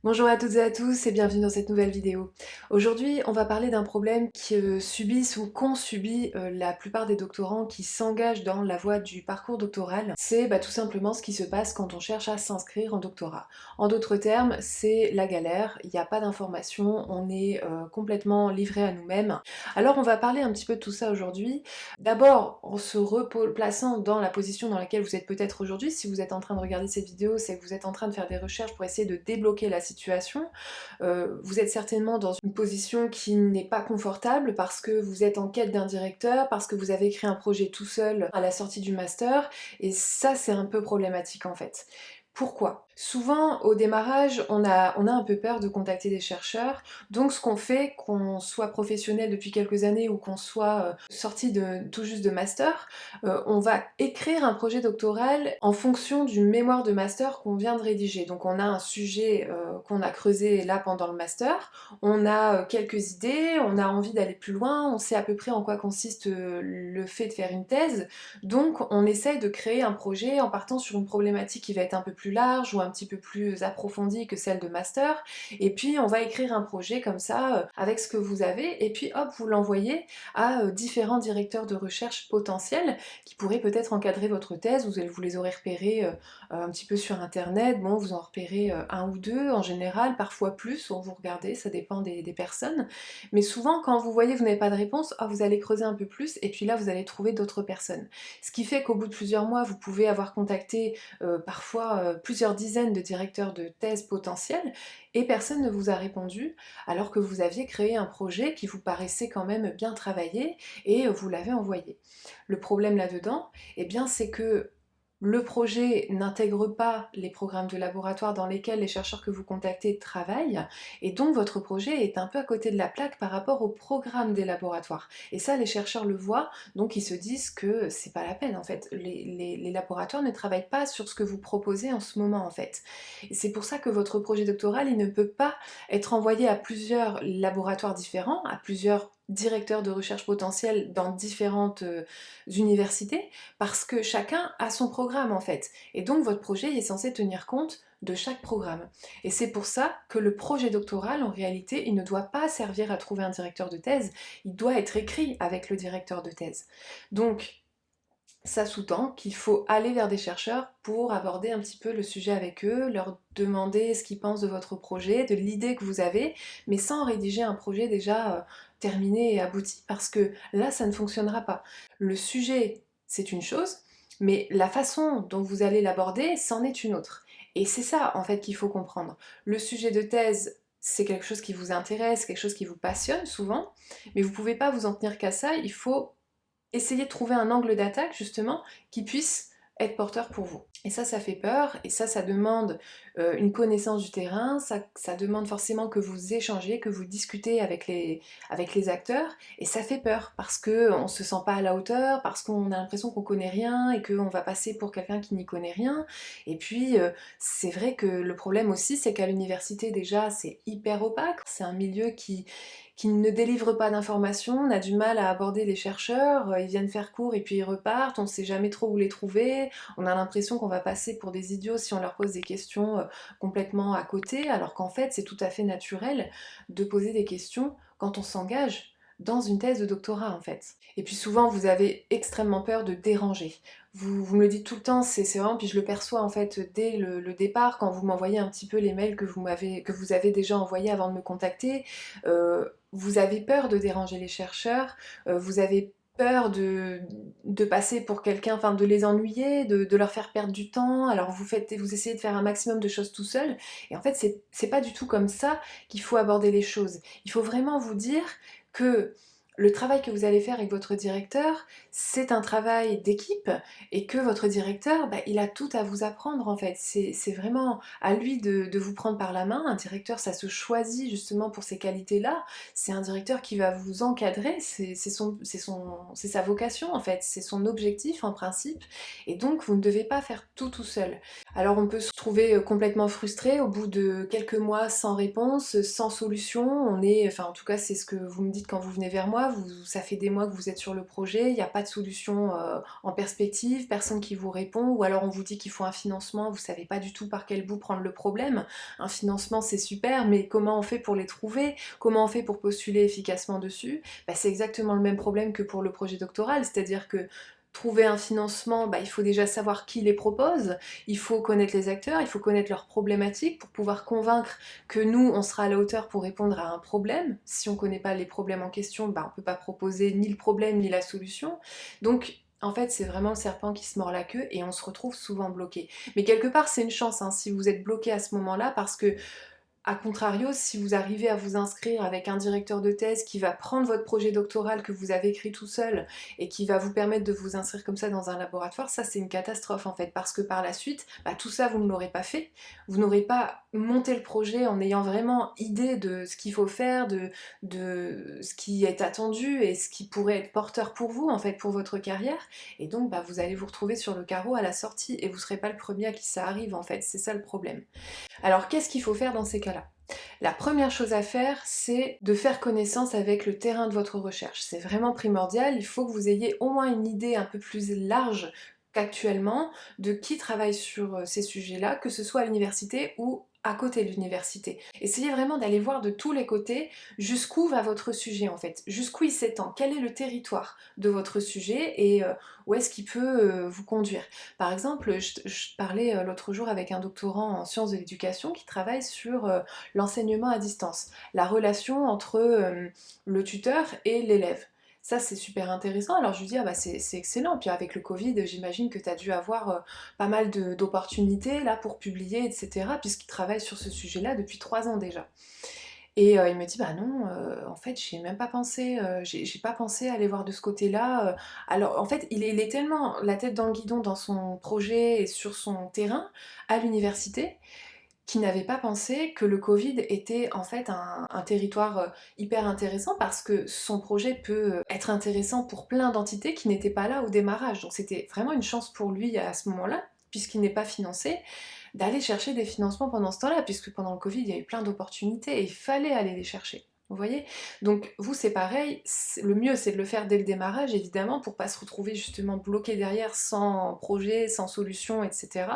Bonjour à toutes et à tous et bienvenue dans cette nouvelle vidéo. Aujourd'hui, on va parler d'un problème que subissent ou qu'ont subi la plupart des doctorants qui s'engagent dans la voie du parcours doctoral. C'est tout simplement ce qui se passe quand on cherche à s'inscrire en doctorat. En d'autres termes, c'est la galère, il n'y a pas d'informations, on est complètement livré à nous-mêmes. Alors on va parler un petit peu de tout ça aujourd'hui. D'abord, en se replaçant dans la position dans laquelle vous êtes peut-être aujourd'hui, si vous êtes en train de regarder cette vidéo, c'est que vous êtes en train de faire des recherches pour essayer de débloquer la situation. Vous êtes certainement dans une position qui n'est pas confortable parce que vous êtes en quête d'un directeur, parce que vous avez créé un projet tout seul à la sortie du master, et ça c'est un peu problématique en fait. Pourquoi? Souvent, au démarrage, on a un peu peur de contacter des chercheurs, donc ce qu'on fait, qu'on soit professionnel depuis quelques années ou qu'on soit sorti tout juste de master, on va écrire un projet doctoral en fonction du mémoire de master qu'on vient de rédiger. Donc on a un sujet qu'on a creusé là pendant le master, on a quelques idées, on a envie d'aller plus loin, on sait à peu près en quoi consiste le fait de faire une thèse, donc on essaye de créer un projet en partant sur une problématique qui va être un peu plus large ou un petit peu plus approfondie que celle de master, et puis on va écrire un projet comme ça avec ce que vous avez, et puis hop, vous l'envoyez à différents directeurs de recherche potentiels qui pourraient peut-être encadrer votre thèse. Vous les aurez repérés un petit peu sur internet, bon vous en repérez un ou deux en général, parfois plus, on vous regardez, ça dépend des personnes, mais souvent quand vous voyez que vous n'avez pas de réponse, vous allez creuser un peu plus, et puis là vous allez trouver d'autres personnes. Ce qui fait qu'au bout de plusieurs mois, vous pouvez avoir contacté parfois plusieurs dizaines de directeurs de thèse potentiels, et personne ne vous a répondu, alors que vous aviez créé un projet qui vous paraissait quand même bien travaillé, et vous l'avez envoyé. Le problème là-dedans, eh bien c'est que le projet n'intègre pas les programmes de laboratoire dans lesquels les chercheurs que vous contactez travaillent, et donc votre projet est un peu à côté de la plaque par rapport au programme des laboratoires. Et ça, les chercheurs le voient, donc ils se disent que c'est pas la peine en fait. Les laboratoires ne travaillent pas sur ce que vous proposez en ce moment en fait. Et c'est pour ça que votre projet doctoral, il ne peut pas être envoyé à plusieurs laboratoires différents, à plusieurs directeurs de recherche potentiels dans différentes universités, parce que chacun a son programme en fait. Et donc votre projet est censé tenir compte de chaque programme. Et c'est pour ça que le projet doctoral, en réalité, il ne doit pas servir à trouver un directeur de thèse, il doit être écrit avec le directeur de thèse. Donc, ça sous-tend qu'il faut aller vers des chercheurs pour aborder un petit peu le sujet avec eux, leur demander ce qu'ils pensent de votre projet, de l'idée que vous avez, mais sans rédiger un projet déjà terminé et abouti, parce que là, ça ne fonctionnera pas. Le sujet, c'est une chose, mais la façon dont vous allez l'aborder, c'en est une autre. Et c'est ça, en fait, qu'il faut comprendre. Le sujet de thèse, c'est quelque chose qui vous intéresse, quelque chose qui vous passionne souvent, mais vous ne pouvez pas vous en tenir qu'à ça, il faut essayez de trouver un angle d'attaque justement qui puisse être porteur pour vous. Et ça fait peur, et ça demande une connaissance du terrain, ça demande forcément que vous échangez, que vous discutez avec les acteurs, et ça fait peur, parce qu'on se sent pas à la hauteur, parce qu'on a l'impression qu'on connaît rien, et qu'on va passer pour quelqu'un qui n'y connaît rien, et puis c'est vrai que le problème aussi, c'est qu'à l'université déjà, c'est hyper opaque, c'est un milieu qui ne délivre pas d'informations, on a du mal à aborder les chercheurs, ils viennent faire cours et puis ils repartent, on ne sait jamais trop où les trouver, on a l'impression qu'on va passer pour des idiots si on leur pose des questions complètement à côté, alors qu'en fait c'est tout à fait naturel de poser des questions quand on s'engage dans une thèse de doctorat en fait. Et puis souvent vous avez extrêmement peur de déranger. Vous me le dites tout le temps, c'est vraiment, puis je le perçois en fait dès le départ, quand vous m'envoyez un petit peu les mails que vous avez déjà envoyés avant de me contacter, vous avez peur de déranger les chercheurs, vous avez peur de passer pour quelqu'un, enfin de les ennuyer, de leur faire perdre du temps, alors vous essayez de faire un maximum de choses tout seul, et en fait c'est pas du tout comme ça qu'il faut aborder les choses. Il faut vraiment vous dire que le travail que vous allez faire avec votre directeur, c'est un travail d'équipe, et que votre directeur, il a tout à vous apprendre en fait. C'est vraiment à lui de vous prendre par la main. Un directeur, ça se choisit justement pour ces qualités-là. C'est un directeur qui va vous encadrer, c'est sa vocation en fait, c'est son objectif en principe, et donc vous ne devez pas faire tout seul. Alors on peut se trouver complètement frustré au bout de quelques mois sans réponse, sans solution, enfin en tout cas c'est ce que vous me dites quand vous venez vers moi, ça fait des mois que vous êtes sur le projet, il n'y a pas de solution en perspective, personne qui vous répond, ou alors on vous dit qu'il faut un financement, vous savez pas du tout par quel bout prendre le problème. Un financement c'est super, mais comment on fait pour les trouver? Comment on fait pour postuler efficacement dessus? Bah, c'est exactement le même problème que pour le projet doctoral, c'est-à-dire que trouver un financement, bah, il faut déjà savoir qui les propose, il faut connaître les acteurs, il faut connaître leurs problématiques pour pouvoir convaincre que nous, on sera à la hauteur pour répondre à un problème. Si on ne connaît pas les problèmes en question, bah, on ne peut pas proposer ni le problème ni la solution. Donc, en fait, c'est vraiment le serpent qui se mord la queue et on se retrouve souvent bloqué. Mais quelque part, c'est une chance hein, si vous êtes bloqué à ce moment-là parce que a contrario, si vous arrivez à vous inscrire avec un directeur de thèse qui va prendre votre projet doctoral que vous avez écrit tout seul et qui va vous permettre de vous inscrire comme ça dans un laboratoire, ça c'est une catastrophe en fait, parce que par la suite, bah, tout ça vous ne l'aurez pas fait, vous n'aurez pas monté le projet en ayant vraiment idée de ce qu'il faut faire, de ce qui est attendu et ce qui pourrait être porteur pour vous en fait, pour votre carrière, et donc bah, vous allez vous retrouver sur le carreau à la sortie et vous ne serez pas le premier à qui ça arrive en fait, c'est ça le problème. Alors qu'est-ce qu'il faut faire dans ces cas-là? La première chose à faire, c'est de faire connaissance avec le terrain de votre recherche. C'est vraiment primordial, il faut que vous ayez au moins une idée un peu plus large qu'actuellement de qui travaille sur ces sujets-là, que ce soit à l'université ou à côté de l'université. Essayez vraiment d'aller voir de tous les côtés jusqu'où va votre sujet en fait, jusqu'où il s'étend, quel est le territoire de votre sujet et où est-ce qu'il peut vous conduire. Par exemple, je parlais l'autre jour avec un doctorant en sciences de l'éducation qui travaille sur l'enseignement à distance, la relation entre le tuteur et l'élève. Ça, c'est super intéressant. Alors, je lui dis, ah bah, c'est excellent. Puis avec le Covid, j'imagine que tu as dû avoir pas mal d'opportunités là pour publier, etc. Puisqu'il travaille sur ce sujet-là depuis 3 ans déjà. Et il me dit: «Bah non, en fait, j'y ai même pas pensé, j'ai pas pensé à aller voir de ce côté-là», alors en fait, il est tellement la tête dans le guidon dans son projet et sur son terrain, à l'université, qu'il n'avait pas pensé que le Covid était en fait un territoire, hyper intéressant parce que son projet peut, être intéressant pour plein d'entités qui n'étaient pas là au démarrage. Donc c'était vraiment une chance pour lui à ce moment-là, puisqu'il n'est pas financé, d'aller chercher des financements pendant ce temps-là, puisque pendant le Covid, il y a eu plein d'opportunités et il fallait aller les chercher. Vous voyez? Donc vous, c'est pareil, le mieux c'est de le faire dès le démarrage, évidemment, pour pas se retrouver justement bloqué derrière sans projet, sans solution, etc.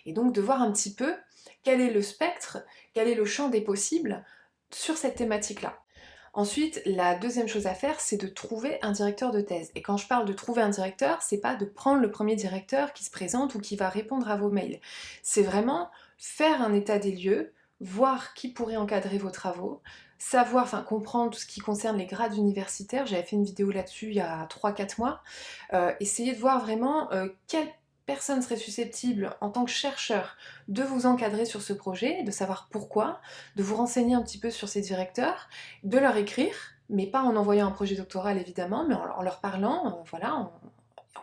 Et donc de voir un petit peu quel est le spectre, quel est le champ des possibles sur cette thématique-là. Ensuite, la deuxième chose à faire, c'est de trouver un directeur de thèse. Et quand je parle de trouver un directeur, c'est pas de prendre le premier directeur qui se présente ou qui va répondre à vos mails. C'est vraiment faire un état des lieux, voir qui pourrait encadrer vos travaux, savoir, enfin comprendre tout ce qui concerne les grades universitaires. J'avais fait une vidéo là-dessus il y a 3 4 mois. Essayer de voir vraiment quelle personne serait susceptible, en tant que chercheur, de vous encadrer sur ce projet, de savoir pourquoi, de vous renseigner un petit peu sur ces directeurs, de leur écrire, mais pas en envoyant un projet doctoral évidemment, mais en leur parlant, voilà, en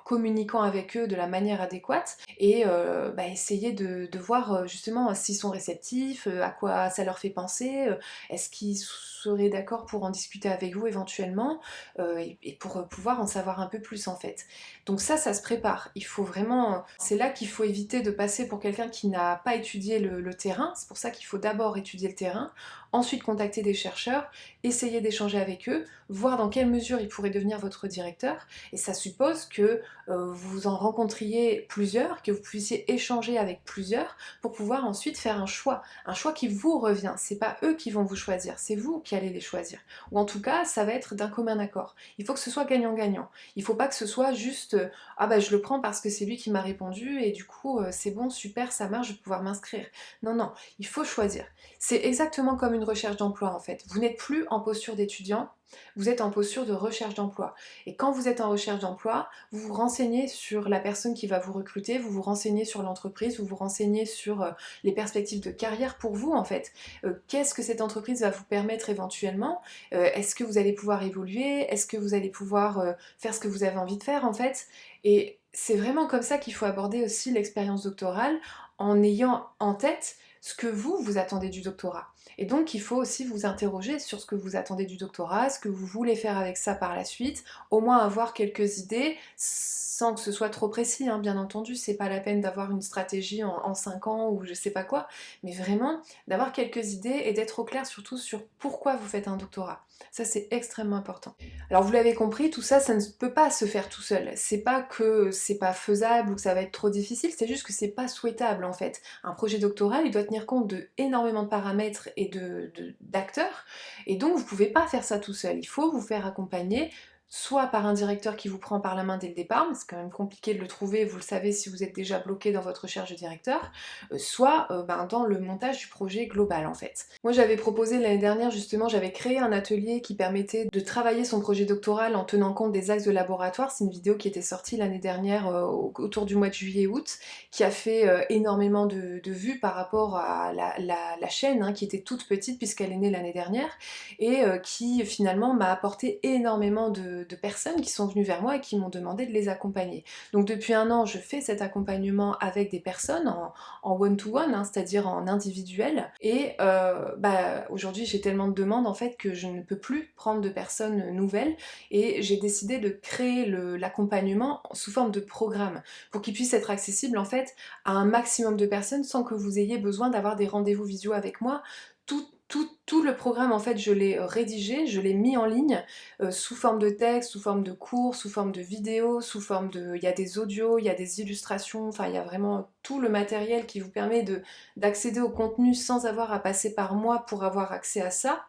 communiquant avec eux de la manière adéquate et bah, essayer de voir justement s'ils sont réceptifs, à quoi ça leur fait penser, est-ce qu'ils seraient d'accord pour en discuter avec vous éventuellement, et pour pouvoir en savoir un peu plus en fait. Donc ça se prépare. Il faut vraiment, c'est là qu'il faut éviter de passer pour quelqu'un qui n'a pas étudié le terrain. C'est pour ça qu'il faut d'abord étudier le terrain, ensuite contacter des chercheurs, essayer d'échanger avec eux, voir dans quelle mesure ils pourraient devenir votre directeur. Et ça suppose que vous en rencontriez plusieurs, que vous puissiez échanger avec plusieurs pour pouvoir ensuite faire un choix qui vous revient. C'est pas eux qui vont vous choisir, c'est vous qui allez les choisir. Ou en tout cas, ça va être d'un commun accord. Il faut que ce soit gagnant-gagnant. Il faut pas que ce soit juste ah bah je le prends parce que c'est lui qui m'a répondu et du coup c'est bon, super, ça marche, je vais pouvoir m'inscrire. Non, non, il faut choisir. C'est exactement comme une recherche d'emploi en fait. Vous n'êtes plus en posture d'étudiant, vous êtes en posture de recherche d'emploi. Et quand vous êtes en recherche d'emploi, vous vous renseignez sur la personne qui va vous recruter, vous vous renseignez sur l'entreprise, vous vous renseignez sur les perspectives de carrière pour vous en fait. Qu'est-ce que cette entreprise va vous permettre éventuellement? Est-ce que vous allez pouvoir évoluer? Est-ce que vous allez pouvoir faire ce que vous avez envie de faire en fait? Et c'est vraiment comme ça qu'il faut aborder aussi l'expérience doctorale, en ayant en tête ce que vous attendez du doctorat. Et donc il faut aussi vous interroger sur ce que vous attendez du doctorat, ce que vous voulez faire avec ça par la suite, au moins avoir quelques idées, sans que ce soit trop précis, hein, bien entendu, c'est pas la peine d'avoir une stratégie en 5 ans ou je sais pas quoi, mais vraiment d'avoir quelques idées et d'être au clair surtout sur pourquoi vous faites un doctorat. Ça c'est extrêmement important. Alors vous l'avez compris, tout ça, ça ne peut pas se faire tout seul. C'est pas que c'est pas faisable ou que ça va être trop difficile, c'est juste que c'est pas souhaitable en fait. Un projet doctoral, il doit tenir compte de énormément de paramètres et d'acteurs, et donc vous pouvez pas faire ça tout seul. Il faut vous faire accompagner, soit par un directeur qui vous prend par la main dès le départ, mais c'est quand même compliqué de le trouver, vous le savez si vous êtes déjà bloqué dans votre recherche de directeur, soit dans le montage du projet global en fait. Moi j'avais proposé l'année dernière justement, j'avais créé un atelier qui permettait de travailler son projet doctoral en tenant compte des axes de laboratoire, c'est une vidéo qui était sortie l'année dernière autour du mois de juillet-août, qui a fait énormément de vues par rapport à la chaîne, hein, qui était toute petite puisqu'elle est née l'année dernière, et qui finalement m'a apporté énormément de personnes qui sont venues vers moi et qui m'ont demandé de les accompagner. Donc depuis un an, je fais cet accompagnement avec des personnes en one-to-one, hein, c'est-à-dire en individuel, et aujourd'hui j'ai tellement de demandes en fait que je ne peux plus prendre de personnes nouvelles, et j'ai décidé de créer l'accompagnement sous forme de programme, pour qu'il puisse être accessible en fait à un maximum de personnes sans que vous ayez besoin d'avoir des rendez-vous visio avec moi. Tout le programme, en fait, je l'ai rédigé, je l'ai mis en ligne sous forme de texte, sous forme de cours, sous forme de vidéos, sous forme de... Il y a des audios, il y a des illustrations, enfin, il y a vraiment tout le matériel qui vous permet d'accéder au contenu sans avoir à passer par moi pour avoir accès à ça.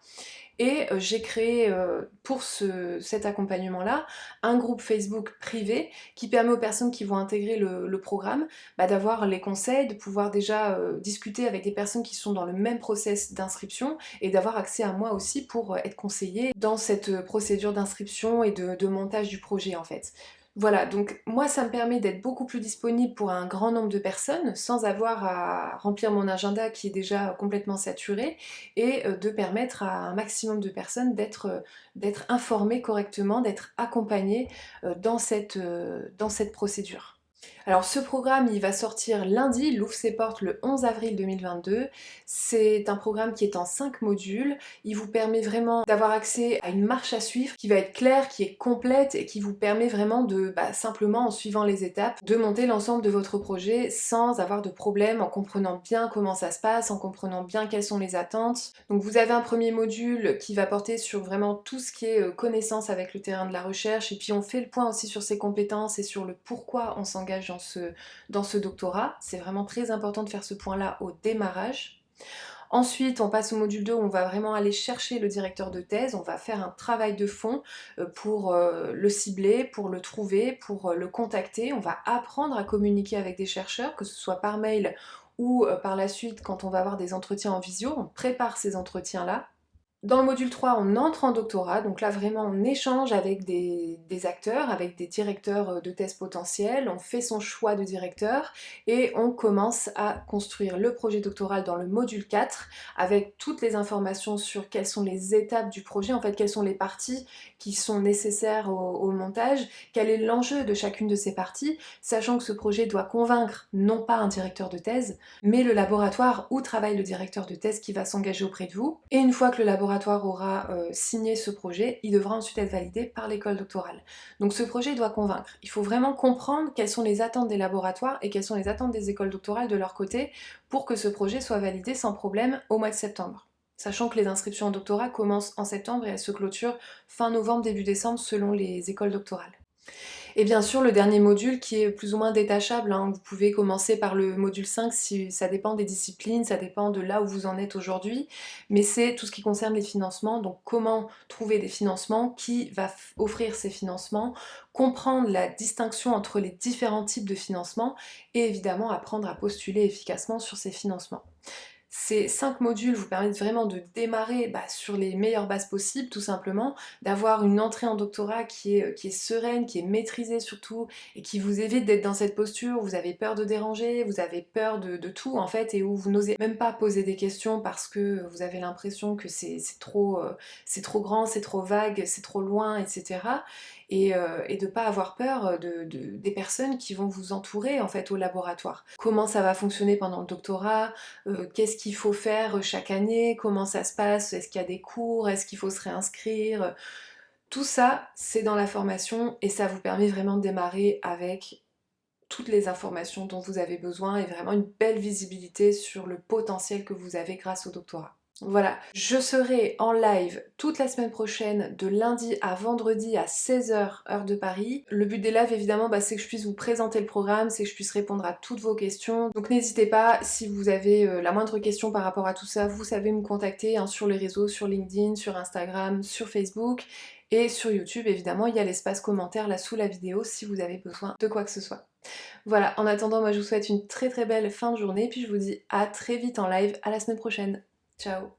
Et j'ai créé pour cet accompagnement-là un groupe Facebook privé qui permet aux personnes qui vont intégrer le programme d'avoir les conseils, de pouvoir déjà discuter avec des personnes qui sont dans le même process d'inscription et d'avoir accès à moi aussi pour être conseillé dans cette procédure d'inscription et de montage du projet en fait. Voilà, donc moi ça me permet d'être beaucoup plus disponible pour un grand nombre de personnes sans avoir à remplir mon agenda qui est déjà complètement saturé, et de permettre à un maximum de personnes d'être informées correctement, d'être accompagnées dans cette procédure. Alors ce programme, il va sortir lundi, il ouvre ses portes le 11 avril 2022. C'est un programme qui est en 5 modules. Il vous permet vraiment d'avoir accès à une marche à suivre qui va être claire, qui est complète et qui vous permet vraiment de, simplement en suivant les étapes, de monter l'ensemble de votre projet sans avoir de problème, en comprenant bien comment ça se passe, en comprenant bien quelles sont les attentes. Donc vous avez un premier module qui va porter sur vraiment tout ce qui est connaissance avec le terrain de la recherche, et puis on fait le point aussi sur ses compétences et sur le pourquoi on s'engage dans ce doctorat. C'est vraiment très important de faire ce point-là au démarrage. Ensuite, on passe au module 2 où on va vraiment aller chercher le directeur de thèse, on va faire un travail de fond pour le cibler, pour le trouver, pour le contacter. On va apprendre à communiquer avec des chercheurs, que ce soit par mail ou par la suite quand on va avoir des entretiens en visio. On prépare ces entretiens-là. Dans le module 3, on entre en doctorat, donc là vraiment on échange avec des acteurs, avec des directeurs de thèse potentiels, on fait son choix de directeur et on commence à construire le projet doctoral dans le module 4 avec toutes les informations sur quelles sont les étapes du projet, en fait quelles sont les parties qui sont nécessaires au montage, quel est l'enjeu de chacune de ces parties, sachant que ce projet doit convaincre non pas un directeur de thèse, mais le laboratoire où travaille le directeur de thèse qui va s'engager auprès de vous. Et une fois que le laboratoire aura signé ce projet, il devra ensuite être validé par l'école doctorale. Donc ce projet doit convaincre. Il faut vraiment comprendre quelles sont les attentes des laboratoires et quelles sont les attentes des écoles doctorales de leur côté pour que ce projet soit validé sans problème au mois de septembre. Sachant que les inscriptions en doctorat commencent en septembre et elles se clôturent fin novembre, début décembre selon les écoles doctorales. Et bien sûr, le dernier module qui est plus ou moins détachable, hein, vous pouvez commencer par le module 5 si ça dépend des disciplines, ça dépend de là où vous en êtes aujourd'hui, mais c'est tout ce qui concerne les financements, donc comment trouver des financements, qui va offrir ces financements, comprendre la distinction entre les différents types de financements et évidemment apprendre à postuler efficacement sur ces financements. Ces 5 modules vous permettent vraiment de démarrer sur les meilleures bases possibles, tout simplement, d'avoir une entrée en doctorat qui est sereine, qui est maîtrisée surtout, et qui vous évite d'être dans cette posture où vous avez peur de déranger, vous avez peur de tout en fait, et où vous n'osez même pas poser des questions parce que vous avez l'impression que c'est trop grand, c'est trop vague, c'est trop loin, etc. et de pas avoir peur des personnes qui vont vous entourer en fait au laboratoire. Comment ça va fonctionner pendant le doctorat, qu'est-ce qu'il faut faire chaque année, comment ça se passe, est-ce qu'il y a des cours, est-ce qu'il faut se réinscrire, tout ça c'est dans la formation et ça vous permet vraiment de démarrer avec toutes les informations dont vous avez besoin et vraiment une belle visibilité sur le potentiel que vous avez grâce au doctorat. Voilà, je serai en live toute la semaine prochaine de lundi à vendredi à 16h heure de Paris. Le but des lives évidemment c'est que je puisse vous présenter le programme, c'est que je puisse répondre à toutes vos questions. Donc n'hésitez pas, si vous avez la moindre question par rapport à tout ça, vous savez me contacter hein, sur les réseaux, sur LinkedIn, sur Instagram, sur Facebook. Et sur YouTube, évidemment, il y a l'espace commentaire là sous la vidéo si vous avez besoin de quoi que ce soit. Voilà, en attendant, moi je vous souhaite une très très belle fin de journée, puis je vous dis à très vite en live, à la semaine prochaine. Ciao!